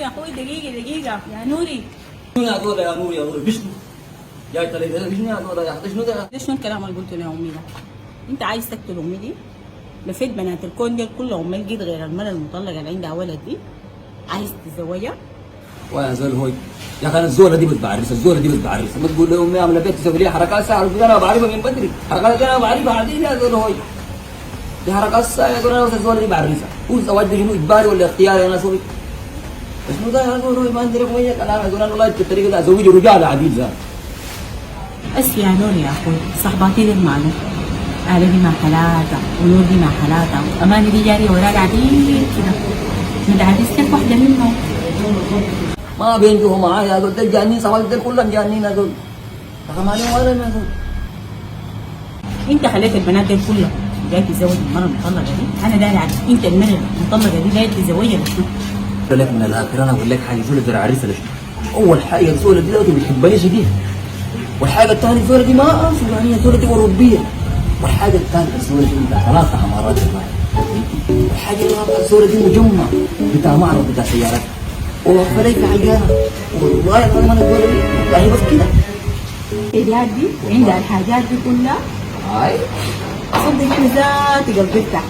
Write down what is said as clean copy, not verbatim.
يا اخوي دقيقة دقيقة يا نوري. شنو يا دولة يا نور يا نور بشنو؟ جاي تلاقي شنو يا دولة يا شنو ده؟ ده شنو الكلام اللي قلته لأمي ده؟ أنت عايز تقتل أمي دي؟ لفيت بنات الكون دي كلهم ما لقيت غير المرة المطلقة اللي عندها ولد دي عايز تتزوجها؟ ويا زول هوي يا اخي انا الزوله دي بتبعرس الزوله دي بتبعرس ما تقول لهم يا عامله بيت تسوي لي حركات ساعه انا بعرفها من بدري حركات انا بعرفها عادي يا زول هوي دي حركات ساعه يقول انا الزوله دي بعرفها هو الزواج ده شنو اجباري ولا اختياري انا اسوي شنو ده يا زول هوي ما عندي لك مية انا اقول انا والله بالطريقه ده ازوج رجال عديد زاد اسكي يا نور يا اخوي صحباتي دي معلوم أهلي دي مع حالاتها ونور دي مع حالاتها وأماني دي جارية وراك عديد كده مدعبس لك واحدة منهم ما بينجوا معايا يا زول ده جانين صحابي ده كلهم جانين يا زول يا ما عليهم ولا يا زول انت خليت البنات دي كلها جاي تتزوج المرة المطلقة دي انا داري عنك انت المرة المطلقة دي جاي تتزوجها لشنو؟ اقول لك من الاخر انا اقول لك حاجه زول ده عريسه لشنو اول حاجه الزوله دي دلوقتي بتحبني شديد والحاجه الثانيه الزوله دي ما سودانيه الزوله دي اوروبيه والحاجه الثالثه الزوله دي بتاع 3 عمارات والحاجه الرابعه الزوله دي مجمع بتاع معرض بتاع سيارات ووفر لي في عيانه والله يا اخوان انا الزوله دي يعني بس كده الحاجات دي وعندها الحاجات دي كلها هاي صدق ذاتي قلبي ارتاح